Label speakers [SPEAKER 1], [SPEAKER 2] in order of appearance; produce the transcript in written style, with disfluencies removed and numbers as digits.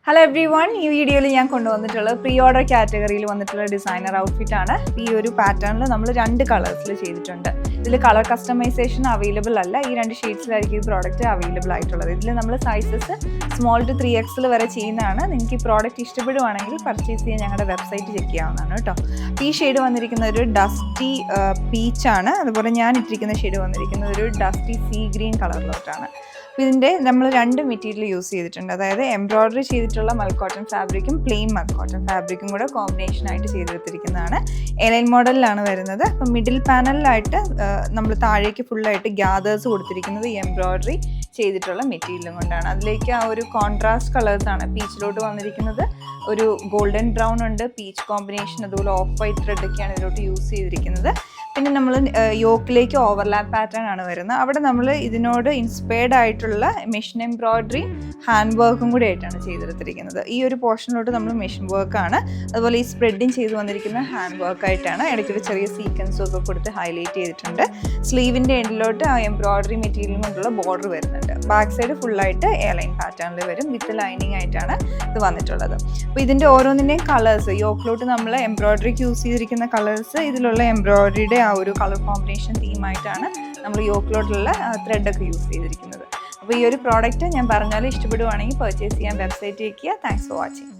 [SPEAKER 1] Hello every one, ഈ വീഡിയോയിൽ ഞാൻ കൊണ്ടുവന്നിട്ടുള്ളത് പ്രീ ഓർഡർ കാറ്റഗറിയിൽ വന്നിട്ടുള്ള ഡിസൈനർ ഔട്ട്ഫിറ്റ് ആണ്. ഈ ഒരു പാറ്റേണിൽ നമ്മൾ 2 കളേഴ്സിൽ ചെയ്തിട്ടുണ്ട്. ഇതിൽ കളർ കസ്റ്റമൈസേഷൻ അവൈലബിൾ അല്ല. ഈ 2 ഷെയ്ഡ്സിലായിരിക്കും ഈ പ്രോഡക്റ്റ് അവൈലബിൾ ആയിട്ടുള്ളത്. ഇതിൽ നമ്മൾ സൈസസ് സ്മോൾ ടു 3XL വരെ ചെയ്യുന്നതാണ്. നിങ്ങൾക്ക് ഈ പ്രോഡക്റ്റ് ഇഷ്ടപ്പെടുവാണെങ്കിൽ പർച്ചേസ് ചെയ്യാൻ ഞങ്ങളുടെ വെബ്സൈറ്റ് ചെക്ക് ചെയ്യാവുന്നതാണ് കേട്ടോ. ഈ ഷെയ്ഡ് വന്നിരിക്കുന്ന ഒരു ഡസ്റ്റി പീച്ചാണ്. അതുപോലെ ഞാൻ ഇട്ടിരിക്കുന്ന ഷെയ്ഡ് വന്നിരിക്കുന്നത് ഒരു ഡസ്റ്റി സീ ഗ്രീൻ കളറിലോട്ടാണ്. ഇതിൻ്റെ നമ്മൾ 2 മെറ്റീരിയൽ യൂസ് ചെയ്തിട്ടുണ്ട്. അതായത് എംബ്രോയ്ഡറി ചെയ്തിട്ടുള്ള മൽ കോട്ടൺ ഫാബ്രിക്കും പ്ലെയിൻ മൽ കോട്ടൺ ഫാബ്രിക്കും കൂടെ കോമ്പിനേഷനായിട്ട് ചെയ്തെടുത്തിരിക്കുന്നതാണ്. എലൈൻ മോഡലിലാണ് വരുന്നത്. അപ്പം മിഡിൽ പാനലിലായിട്ട് നമ്മൾ താഴേക്ക് ഫുള്ളായിട്ട് ഗ്യാദേഴ്സ് കൊടുത്തിരിക്കുന്നത് ഈ എംബ്രോയ്ഡറി ചെയ്തിട്ടുള്ള മെറ്റീരിയലും കൊണ്ടാണ്. അതിലേക്ക് ആ ഒരു കോൺട്രാസ്റ്റ് കളേഴ്സാണ്. പീച്ചിലോട്ട് വന്നിരിക്കുന്നത് ഒരു ഗോൾഡൻ ബ്രൗൺ ഉണ്ട്, പീച്ച് കോമ്പിനേഷൻ, അതുപോലെ ഓഫ് വൈറ്റ് ത്രെഡൊക്കെയാണ് ഇതിലോട്ട് യൂസ് ചെയ്തിരിക്കുന്നത്. പിന്നെ നമ്മൾ യോക്കിലേക്ക് ഓവർലാപ്പ് പാറ്റേൺ ആണ് വരുന്നത്. അവിടെ നമ്മൾ ഇതിനോട് ഇൻസ്പയർഡ് ആയിട്ടുള്ള മെഷീൻ എംബ്രോയ്ഡറി ഹാൻഡ് വർക്കും കൂടി ആയിട്ടാണ് ചെയ്തെടുത്തിരിക്കുന്നത്. ഈ ഒരു പോർഷനിലോട്ട് നമ്മൾ മെഷീൻ വർക്കാണ്. അതുപോലെ ഈ സ്പ്രെഡിങ് ചെയ്ത് വന്നിരിക്കുന്ന ഹാൻഡ് വർക്കായിട്ടാണ്. ഇടയ്ക്കൊരു ചെറിയ സീക്വൻസും ഒക്കെ കൊടുത്ത് ഹൈലൈറ്റ് ചെയ്തിട്ടുണ്ട്. സ്ലീവിൻ്റെ എൻഡിലോട്ട് ആ എംബ്രോയ്ഡറി മെറ്റീരിയൽ കൊണ്ടുള്ള ബോർഡർ വരുന്നുണ്ട്. ബാക്ക് സൈഡ് ഫുള്ളായിട്ട് എയർലൈൻ പാറ്റേണിൽ വരും. വിത്ത് ലൈനിങ് ആയിട്ടാണ് ഇത് വന്നിട്ടുള്ളത്. അപ്പോൾ ഇതിൻ്റെ ഓരോന്നിൻ്റെയും കളേഴ്സ്, യോക്കിലോട്ട് നമ്മൾ എംബ്രോയ്ഡറിക്ക് യൂസ് ചെയ്തിരിക്കുന്ന കളേഴ്സ് ഇതിലുള്ള എംബ്രോയ്ഡറിയുടെ ആ ഒരു കളർ കോമ്പിനേഷൻ തീമായിട്ടാണ് നമ്മൾ യോക്കിലോട്ടുള്ള ത്രെഡൊക്കെ യൂസ് ചെയ്തിരിക്കുന്നത്. അപ്പോൾ ഈ ഒരു പ്രോഡക്റ്റ് ഞാൻ പറഞ്ഞാൽ ഇഷ്ടപ്പെടുവാണെങ്കിൽ പർച്ചേസ് ചെയ്യാൻ വെബ്സൈറ്റ് വയ്ക്കുക. Thanks for watching.